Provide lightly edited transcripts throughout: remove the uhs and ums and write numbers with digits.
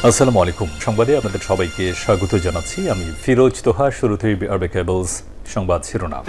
আসসালামু আলাইকুম। সংবাদে আপনাদের সবাইকে স্বাগত জানাচ্ছি। আমি ফিরোজ তোহা। শুরুতেই আরবে কেবলস সংবাদ শিরোনাম।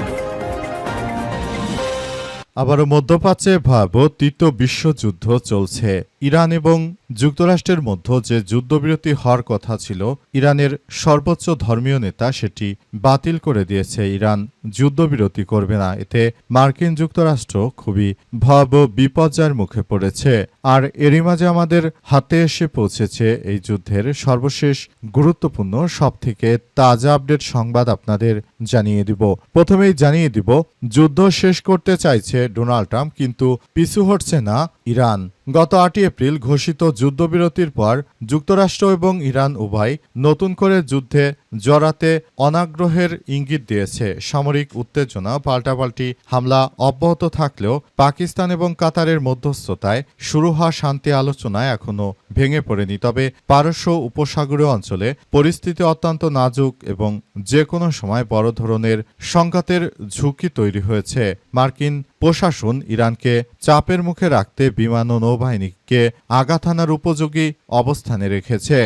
আবারও মধ্যপ্রাচ্যে ভয়াবহ তৃতীয় বিশ্বযুদ্ধ চলছে। ইরান এবং যুক্তরাষ্ট্রের মধ্যে যে যুদ্ধবিরতি হওয়ার কথা ছিল, ইরানের সর্বোচ্চ ধর্মীয় নেতা সেটি বাতিল করে দিয়েছে। ইরান যুদ্ধবিরতি করবে না। এতে মার্কিন যুক্তরাষ্ট্র খুবই ভয়াবহ বিপর্যয়ের মুখে পড়েছে। আর এরই মাঝে আমাদের হাতে এসে পৌঁছেছে এই যুদ্ধের সর্বশেষ গুরুত্বপূর্ণ সবথেকে তাজা আপডেট সংবাদ আপনাদের জানিয়ে দিব। প্রথমেই জানিয়ে দিব, যুদ্ধ শেষ করতে চাইছে ডোনাল্ড ট্রাম্প, কিন্তু পিছু হটছে না ইরান। গত 8 এপ্রিল ঘোষিত যুদ্ধবিরতির পর যুক্তরাষ্ট্র এবং ইরান উভয় নতুন করে যুদ্ধে জড়াতে অনাগ্রহের ইঙ্গিত দিয়েছে। সামরিক উত্তেজনা, পাল্টাপাল্টি হামলা অব্যাহত থাকলেও পাকিস্তান এবং কাতারের মধ্যস্থতায় শুরু হওয়া শান্তি আলোচনায় এখনও ভেঙে পড়েনি। তবে পারস্য উপসাগরীয় অঞ্চলে পরিস্থিতি অত্যন্ত নাজুক এবং যে কোনো সময় বড় ধরনের সংঘাতের ঝুঁকি তৈরি হয়েছে। মার্কিন প্রশাসন ইরানকে চাপের মুখে রাখতে বিমান ও নৌবাহিনীকে আঘাত হানার উপযোগী অবস্থানে রেখেছে।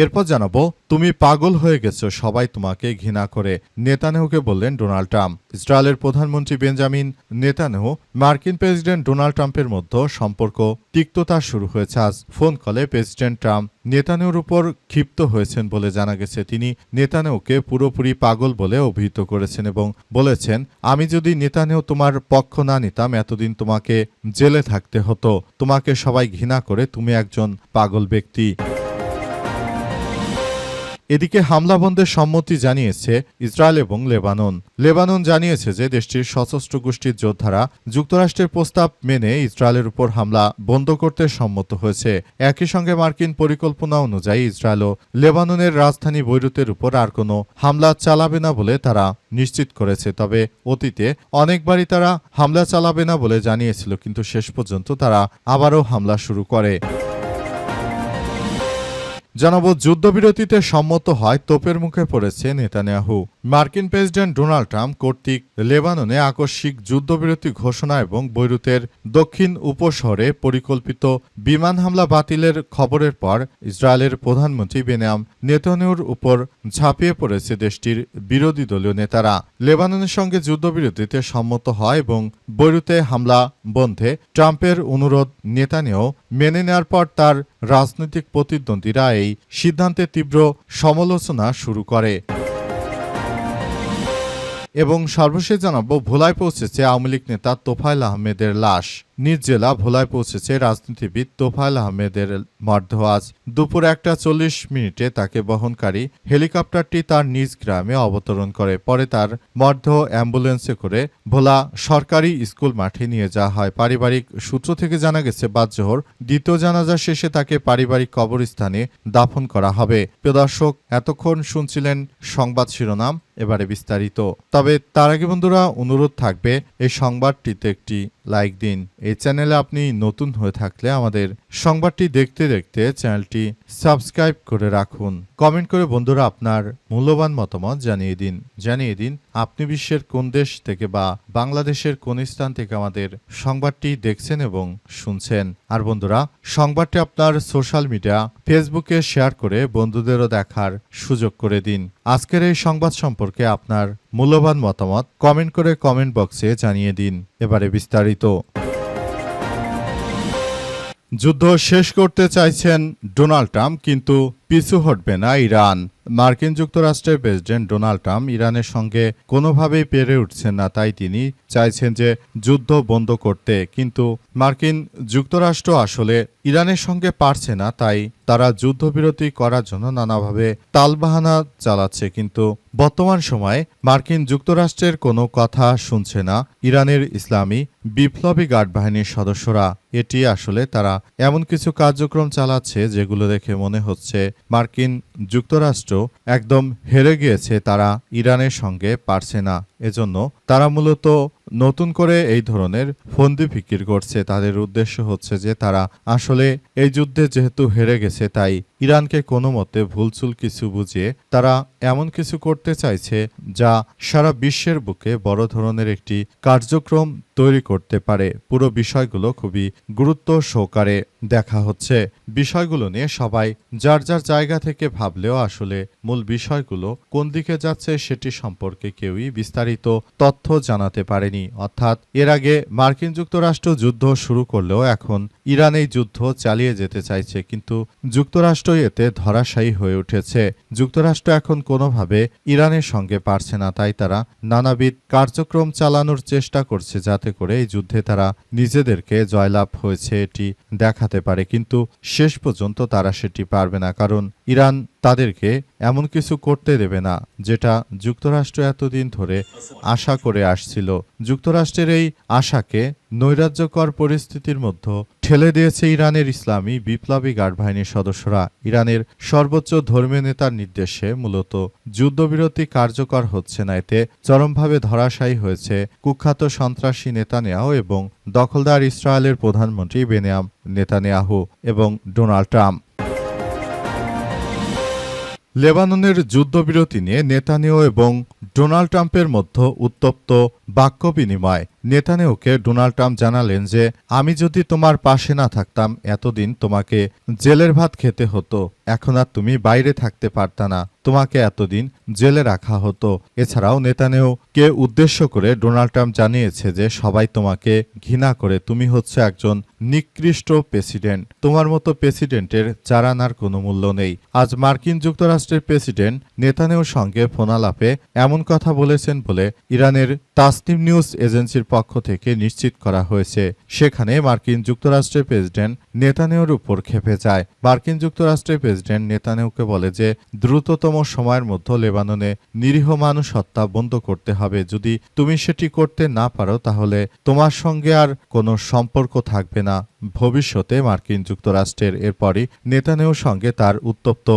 এরপর জানাবো, তুমি পাগল হয়ে গেছো, সবাই তোমাকে ঘৃণা করে, নেতানিয়াহুকে বললেন ডোনাল্ড ট্রাম্প। ইসরায়েলের প্রধানমন্ত্রী বেঞ্জামিন নেতানিয়াহু মার্কিন প্রেসিডেন্ট ডোনাল্ড ট্রাম্পের মধ্যে সম্পর্ক তিক্ততা শুরু হয়েছে। আজ ফোন কলে প্রেসিডেন্ট ট্রাম্প নেতানিয়াহুর উপর ক্ষিপ্ত হয়েছেন বলে জানা গেছে। তিনি নেতানিয়াহুকে পুরোপুরি পাগল বলে অভিহিত করেছেন এবং বলেছেন, আমি যদি নেতানিয়াহু তোমার পক্ষ না নিতাম এতদিন তোমাকে জেলে থাকতে হতো। তোমাকে সবাই ঘৃণা করে, তুমি একজন পাগল ব্যক্তি। এদিকে হামলা বন্ধের সম্মতি জানিয়েছে ইসরায়েল এবং লেবানন। লেবানন জানিয়েছে যে দেশটির সশস্ত্র গোষ্ঠীর যোদ্ধারা যুক্তরাষ্ট্রের প্রস্তাব মেনে ইসরায়েলের উপর হামলা বন্ধ করতে সম্মত হয়েছে। একই সঙ্গে মার্কিন পরিকল্পনা অনুযায়ী ইসরায়েলও লেবাননের রাজধানী বৈরুতের উপর আর কোনো হামলা চালাবে না বলে তারা নিশ্চিত করেছে। তবে অতীতে অনেকবারই তারা হামলা চালাবে না বলে জানিয়েছিল, কিন্তু শেষ পর্যন্ত তারা আবারও হামলা শুরু করে। জানাবো, যুদ্ধবিরতিতে সম্মত হয় তোপের মুখে পড়েছে নেতানিয়াহু। মার্কিন প্রেসিডেন্ট ডোনাল্ড ট্রাম্প কর্তৃক লেবাননে আকস্মিক যুদ্ধবিরতি ঘোষণা এবং বৈরুতের দক্ষিণ উপশহরে পরিকল্পিত বিমান হামলা বাতিলের খবরের পর ইসরায়েলের প্রধানমন্ত্রী বেনিয়ামিন নেতানিয়াহুর উপর ঝাঁপিয়ে পড়েছে দেশটির বিরোধী দলীয় নেতারা। লেবাননের সঙ্গে যুদ্ধবিরতিতে সম্মত হয় এবং বৈরুতে হামলা বন্ধে ট্রাম্পের অনুরোধ নেতানিয়াহু মেনে নেওয়ার পর তার রাজনৈতিক প্রতিদ্বন্দ্বীরা এই সিদ্ধান্তে তীব্র সমালোচনা শুরু করে। এবং সর্বশেষ জানাবো, ভোলায় পৌঁছেছে আওয়ামী লীগ নেতা তোফায়েল আহমেদের লাশ। নিজ জেলা ভোলায় পৌঁছেছে রাজনীতিবিদ তোফায়েল আহমেদের মরদেহ। আজ দুপুর 1:40 তাকে বহনকারী হেলিকপ্টারটি তার নিজ গ্রামে অবতরণ করে। পরে তার মরদেহ অ্যাম্বুলেন্সে করে ভোলা সরকারি স্কুল মাঠে নিয়ে যাওয়া হয়। পারিবারিক সূত্র থেকে জানা গেছে, বাদ-জোহর দ্বিতীয় জানাজা শেষে তাকে পারিবারিক কবরস্থানে দাফন করা হবে। প্রিয় দর্শক, এতক্ষণ শুনছিলেন সংবাদ শিরোনাম, এবারে বিস্তারিত। তবে তার আগে বন্ধুরা, অনুরোধ থাকবে এই সংবাদটিতে একটি লাইক দিন। এই চ্যানেলে আপনি নতুন হয়ে থাকলে আমাদের সংবাদটি দেখতে দেখতে চ্যানেলটি সাবস্ক্রাইব করে রাখুন। কমেন্ট করে বন্ধুরা আপনার মূল্যবান মতামত জানিয়ে দিন আপনি বিশ্বের কোন দেশ থেকে বা বাংলাদেশের কোন স্থান থেকে আমাদের সংবাদটি দেখছেন এবং শুনছেন। আর বন্ধুরা, সংবাদটি আপনার সোশ্যাল মিডিয়া ফেসবুকে শেয়ার করে বন্ধুদেরও দেখার সুযোগ করে দিন। আজকের এই সংবাদ সম্পর্কে আপনার মূল্যবান মতামত কমেন্ট করে কমেন্ট বক্সে জানিয়ে দিন। এবারে বিস্তারিত। যুদ্ধ শেষ করতে চাইছেন ডোনাল্ড ট্রাম্প, কিন্তু পিছু হটবে না ইরান। মার্কিন যুক্তরাষ্ট্রের প্রেসিডেন্ট ডোনাল্ড ট্রাম্প ইরানের সঙ্গে কোনোভাবেই পেরে উঠছেন না, তাই তিনি চাইছেন যে যুদ্ধ বন্ধ করতে। কিন্তু মার্কিন যুক্তরাষ্ট্র আসলে ইরানের সঙ্গে পারছে না, তাই তারা যুদ্ধবিরতি করার জন্য নানাভাবে তালবাহানা চালাচ্ছে। কিন্তু বর্তমান সময়ে মার্কিন যুক্তরাষ্ট্রের কোনো কথা শুনছে না ইরানের ইসলামী বিপ্লবী গার্ড বাহিনীর সদস্যরা। এটি আসলে তারা এমন কিছু কার্যক্রম চালাচ্ছে যেগুলো দেখে মনে হচ্ছে মার্কিন যুক্তরাষ্ট্র একদম হেরে গিয়েছে, তারা ইরানের সঙ্গে পারছে না। এজন্য তারা মূলত নতুন করে এই ধরনের ফন্দি ফিকির করছে। তাদের উদ্দেশ্য হচ্ছে যে তারা আসলে এই যুদ্ধে যেহেতু হেরে গেছে, তাই ইরানকে কোনো মতে ভুলচুল কিছু বুঝিয়ে তারা এমন কিছু করতে চাইছে যা সারা বিশ্বের বুকে বড় ধরনের একটি কার্যক্রম তৈরি করতে পারে। পুরো বিষয়গুলো খুবই গুরুত্ব সহকারে দেখা হচ্ছে। বিষয়গুলো নিয়ে সবাই যার যার জায়গা থেকে ভাবলেও আসলে মূল বিষয়গুলো কোন দিকে যাচ্ছে সেটি সম্পর্কে কেউই বিস্তারিত তথ্য জানাতে পারেনি। অর্থাৎ এর আগে মার্কিন যুক্তরাষ্ট্র যুদ্ধ শুরু করলেও এখন ইরান এই যুদ্ধ চালিয়ে যেতে চাইছে, কিন্তু যুক্তরাষ্ট্র এতে ধরাশায়ী হয়ে উঠেছে। যুক্তরাষ্ট্র এখন কোনোভাবে ইরানের সঙ্গে পারছে না, তাই তারা নানাবিধ কার্যক্রম চালানোর চেষ্টা করছে যাতে করে এই যুদ্ধে তারা নিজেদেরকে জয়লাভ হয়েছে এটি দেখাতে পারে, কিন্তু শেষ পর্যন্ত তারা সেটি পারবে না, কারণ ইরান তাদেরকে এমন কিছু করতে দেবে না যেটা যুক্তরাষ্ট্র এতদিন ধরে আশা করে আসছিল। যুক্তরাষ্ট্রের এই আশাকে নৈরাজ্যকর পরিস্থিতির মধ্যে ঠেলে দিয়েছে ইরানের ইসলামী বিপ্লবী গার্ড বাহিনীর সদস্যরা। ইরানের সর্বোচ্চ ধর্মীয় নেতার নির্দেশে মূলত যুদ্ধবিরতি কার্যকর হচ্ছে না। এতে চরমভাবে ধরাশায়ী হয়েছে কুখ্যাত সন্ত্রাসী নেতানিয়াহু এবং দখলদার ইসরায়েলের প্রধানমন্ত্রী বেনিয়ামিন নেতানিয়াহু এবং ডোনাল্ড ট্রাম্প। লেবাননের যুদ্ধবিরতি নিয়ে নেতানিয়াহু এবং ডোনাল্ড ট্রাম্পের মধ্যে উত্তপ্ত বাক্য বিনিময়। নেতানিয়াহুকে ডোনাল্ড ট্রাম্প জানালেন যে আমি যদি তোমার পাশে না থাকতাম এতদিন তোমাকে জেলের ভাত খেতে হতো, এখন আর তুমি বাইরে থাকতে পারতা না, তোমাকে এতদিন জেলে রাখা হতো। এছাড়াও নেতানিয়াহুকে উদ্দেশ্য করে ডোনাল্ড ট্রাম্প জানিয়েছে যে সবাই তোমাকে ঘৃণা করে, তুমি হচ্ছে একজন নিকৃষ্ট প্রেসিডেন্ট, তোমার মতো প্রেসিডেন্টের চারানার কোনো মূল্য নেই। আজ মার্কিন যুক্তরাষ্ট্রের প্রেসিডেন্ট নেতানিয়াহুর সঙ্গে ফোনালাপে এমন কথা বলেছেন বলে ইরানের তাসনিম নিউজ এজেন্সির পক্ষ থেকে নিশ্চিত করা হয়েছে। সেখানে মার্কিন যুক্তরাষ্ট্রের প্রেসিডেন্ট নেতানিয়াহুর উপর ক্ষেপে যায়। মার্কিন যুক্তরাষ্ট্রের প্রেসিডেন্ট নেতানিয়াহুকে বলে যে দ্রুততম সময়ের মধ্যে লেবাননে নিরীহ মানুষ হত্যা বন্ধ করতে হবে। যদি তুমি সেটি করতে না পারো তাহলে তোমার সঙ্গে আর কোনো সম্পর্ক থাকবে না ভবিষ্যতে মার্কিন যুক্তরাষ্ট্রের। এরপরই নেতানিয়াহুর সঙ্গে তার উত্তপ্ত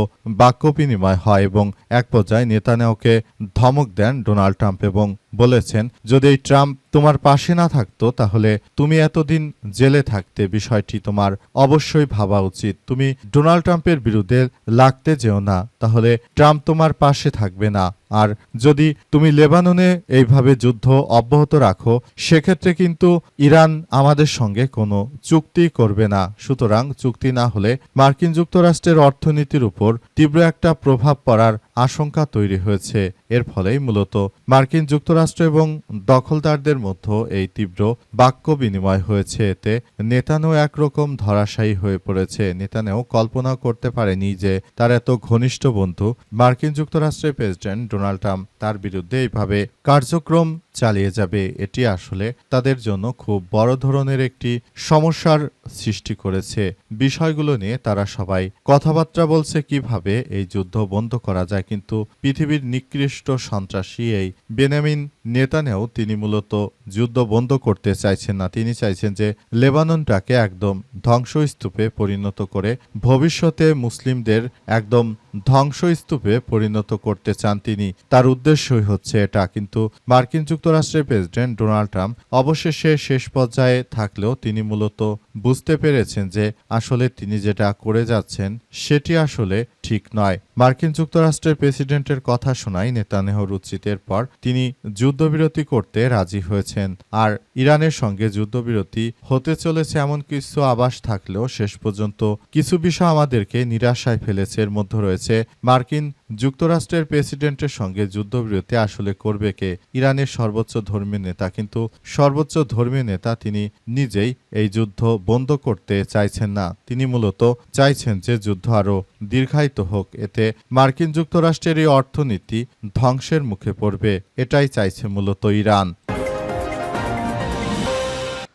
বাক্য বিনিময় হয় এবং এক পর্যায়ে নেতানিয়াহুকে ধমক দেন ডোনাল্ড ট্রাম্প এবং বলেছেন যদি এই ট্রাম্প তোমার পাশে না থাকতো তাহলে তুমি এতদিন জেলে থাকতে, বিষয়টি তোমার অবশ্যই ভাবা উচিত। তুমি ডোনাল্ড ট্রাম্পের বিরুদ্ধে লাগতে যেও না, তাহলে ট্রাম্প তোমার পাশে থাকবে না। আর যদি তুমি লেবাননে এইভাবে যুদ্ধ অব্যাহত রাখো সেক্ষেত্রে কিন্তু ইরান আমাদের সঙ্গে কোনো চুক্তি করবে না। সুতরাং চুক্তি না হলে মার্কিন যুক্তরাষ্ট্রের অর্থনীতির উপর তীব্র একটা প্রভাব পড়ার আশঙ্কা তৈরি হয়েছে। এর ফলেই মূলত মার্কিন যুক্তরাষ্ট্র এবং দখলদারদের মধ্যে এই তীব্র বাক্য বিনিময় হয়েছে। এতে নেতানিয়াহু একরকম ধরাশায়ী হয়ে পড়েছে। নেতানিয়াহু কল্পনা করতে পারেনি যে তার এত ঘনিষ্ঠ বন্ধু মার্কিন যুক্তরাষ্ট্রের প্রেসিডেন্ট ডোনাল্ড ট্রাম্প তার বিরুদ্ধে এইভাবে কার্যক্রম চালিয়ে যাবে। এটি আসলে তাদের জন্য খুব বড় ধরনের একটি সমস্যার সৃষ্টি করেছে। বিষয়গুলো নিয়ে তারা সবাই কথাবার্তা বলছে কিভাবে এই যুদ্ধ বন্ধ করা যায়, কিন্তু পৃথিবীর নিকৃষ্ট সন্ত্রাসী এই বেনিয়ামিন নেতানিয়াহু তিনি মূলত যুদ্ধ বন্ধ করতে চাইছেন না। তিনি চাইছেন যে লেবাননটাকে একদম ধ্বংসস্তূপে পরিণত করে ভবিষ্যতে মুসলিমদের একদম ধ্বংসস্তূপে পরিণত করতে চান তিনি। তার উদ্দেশ্যই হচ্ছে এটা। কিন্তু মার্কিন যুক্তরাষ্ট্রের প্রেসিডেন্ট ডোনাল্ড ট্রাম্প অবশেষে শেষ পর্যায়ে থাকলেও তিনি মূলত বুঝতে পেরেছেন যে আসলে তিনি যেটা করে যাচ্ছেন সেটি আসলে ঠিক নয়। মার্কিন যুক্তরাষ্ট্রের প্রেসিডেন্টের কথা শোনায় নেতানিয়াহুর উচিতের পর তিনি যুদ্ধবিরতি করতে রাজি হয়েছেন। আর ইরানের সঙ্গে যুদ্ধবিরতি হতে চলেছে এমন কিছু আভাস থাকলেও শেষ পর্যন্ত কিছু বিষয় আমাদেরকে নিরাশায় ফেলেছে। এর মধ্যে রয়েছে মার্কিন যুক্তরাষ্ট্রের প্রেসিডেন্টের সঙ্গে যুদ্ধবিরতি আসলে করবে কে? ইরানের সর্বোচ্চ ধর্মীয় নেতা, কিন্তু সর্বোচ্চ ধর্মীয় নেতা তিনি নিজেই এই যুদ্ধ বন্ধ করতে চাইছেন না। তিনি মূলত চাইছেন যে যুদ্ধ আরও দীর্ঘায়িত হোক। এতে মার্কিন যুক্তরাষ্ট্রের এই অর্থনীতি ধ্বংসের মুখে পড়বে, এটাই চাইছে মূলত ইরান।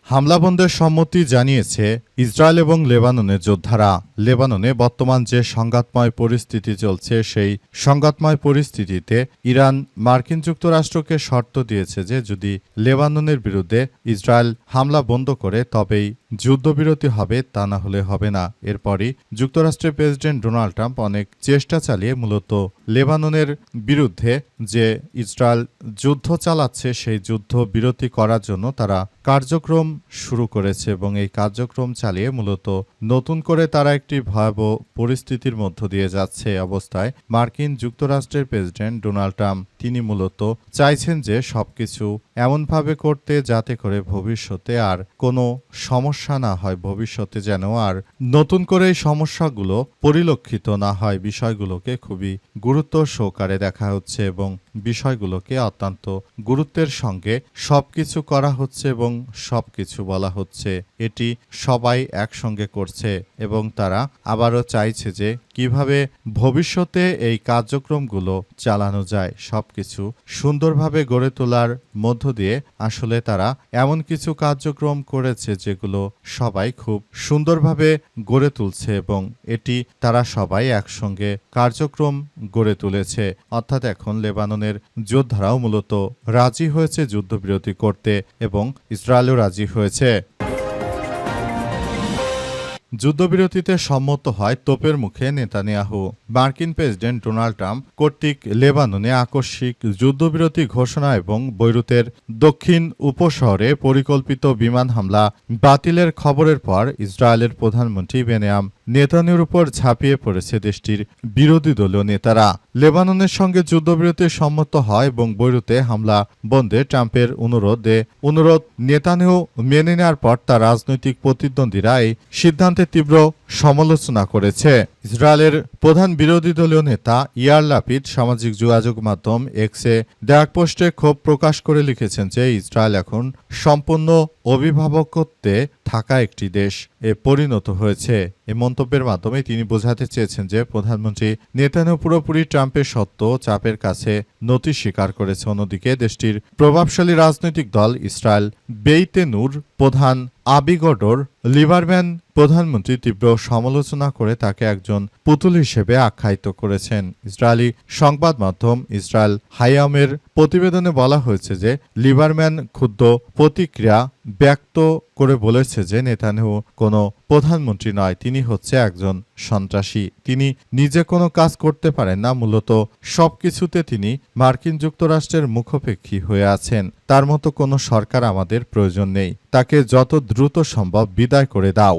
হামলা বন্ধের সম্মতি জানিয়েছে ইসরায়েল এবং লেবাননের যোদ্ধারা। লেবাননে বর্তমান যে সংঘাতময় পরিস্থিতি চলছে, সেই সংঘাতময় পরিস্থিতিতে ইরান মার্কিন যুক্তরাষ্ট্রকে শর্ত দিয়েছে যে যদি লেবাননের বিরুদ্ধে ইসরায়েল হামলা বন্ধ করে তবেই যুদ্ধবিরতি হবে, তা না হলে হবে না। এরপরই যুক্তরাষ্ট্রের প্রেসিডেন্ট ডোনাল্ড ট্রাম্প অনেক চেষ্টা চালিয়ে মূলত লেবাননের বিরুদ্ধে যে ইসরায়েল যুদ্ধ চালাচ্ছে সেই যুদ্ধ বিরতি করার জন্য তারা কার্যক্রম শুরু করেছে এবং এই কার্যক্রম চালিয়ে মূলত নতুন করে তারা একটি ভয়াবহ পরিস্থিতির মধ্য দিয়ে যাচ্ছে। অবস্থায় মার্কিন যুক্তরাষ্ট্রের প্রেসিডেন্ট ডোনাল্ড ট্রাম্প তিনি মূলত চাইছেন যে সবকিছু এমনভাবে করতে যাতে করে ভবিষ্যতে আর কোনো সমস্যা না হয়, ভবিষ্যতে যেন আর নতুন করে এই সমস্যাগুলো পরিলক্ষিত না হয়। বিষয়গুলোকে খুবই গুরুত্ব সহকারে দেখা হচ্ছে এবং বিষয়গুলোকে অত্যন্ত গুরুত্বের সঙ্গে সবকিছু করা হচ্ছে এবং সবকিছু বলা হচ্ছে। এটি সবাই একসঙ্গে করছে এবং তারা আবারও চাইছে যে কিভাবে ভবিষ্যতে এই কার্যক্রমগুলো চালানো যায়, সবকিছু সুন্দরভাবে গড়ে তোলার মধ্য দিয়ে আসলে তারা এমন কিছু কার্যক্রম করেছে যেগুলো সবাই খুব সুন্দরভাবে গড়ে তুলছে এবং এটি তারা সবাই একসঙ্গে কার্যক্রম গড়ে তুলেছে। অর্থাৎ এখন লেবাননের যোদ্ধারাও মূলত রাজি হয়েছে যুদ্ধবিরতি করতে এবং ইসরায়েলও রাজি হয়েছে। যুদ্ধবিরতিতে সম্মত হয় তোপের মুখে নেতানিয়াহু। মার্কিন প্রেসিডেন্ট ডোনাল্ড ট্রাম্প কর্তৃক লেবাননে আকস্মিক যুদ্ধবিরতি ঘোষণা এবং বৈরুতের দক্ষিণ উপশহরে পরিকল্পিত বিমান হামলা বাতিলের খবরের পর ইসরায়েলের প্রধানমন্ত্রী বেনিয়ামিন নেতানিয়াহুর উপর ঝাঁপিয়ে পড়েছে দেশটির বিরোধী দলীয় নেতারা। লেবাননের সঙ্গে যুদ্ধবিরতি সম্মত হয় এবং বৈরুতে হামলা বন্ধে ট্রাম্পের অনুরোধ নেতানিয়াহু মেনে নেওয়ার পর তার রাজনৈতিক প্রতিদ্বন্দ্বীরা এই সিদ্ধান্তে তীব্র সমালোচনা করেছে। ইসরায়েলের প্রধান বিরোধী দলীয় নেতা ইয়ার লাপিদ সামাজিক যোগাযোগ মাধ্যম এক্সে দেয়া এক পোস্টে ক্ষোভ প্রকাশ করে লিখেছেন যে ইসরায়েল এখন সম্পূর্ণ অভিভাবকত্বে থাকা একটি দেশ এ পরিণত হয়েছে। এই মন্তব্যের মাধ্যমে তিনি বোঝাতে চেয়েছেন যে প্রধানমন্ত্রী নেতানিয়াহু পুরোপুরি ট্রাম্পের সত্য চাপের কাছে নতি স্বীকার করেছে। অন্যদিকে দেশটির প্রভাবশালী রাজনৈতিক দল ইসরায়েল বেইতে নূর প্রধান আবিগডর লিবারম্যান প্রধানমন্ত্রী তীব্র সমালোচনা করে তাকে একজন পুতুল হিসেবে আখ্যায়িত করেছেন। ইসরায়েলি সংবাদ মাধ্যম ইসরায়েল হায়ামের প্রতিবেদনে বলা হয়েছে যে লিবারম্যান ক্ষুব্ধ প্রতিক্রিয়া ব্যক্ত করে বলেছে যে নেতানিয়াহু কোনো প্রধানমন্ত্রী নয়, তিনি হচ্ছে একজন সন্ত্রাসী। তিনি নিজে কোনো কাজ করতে পারেন না, মূলত সবকিছুতে তিনি মার্কিন যুক্তরাষ্ট্রের মুখাপেক্ষী হয়ে আছেন। তার মতো কোনো সরকার আমাদের প্রয়োজন নেই, তাকে যত দ্রুত সম্ভব বিদায় করে দাও।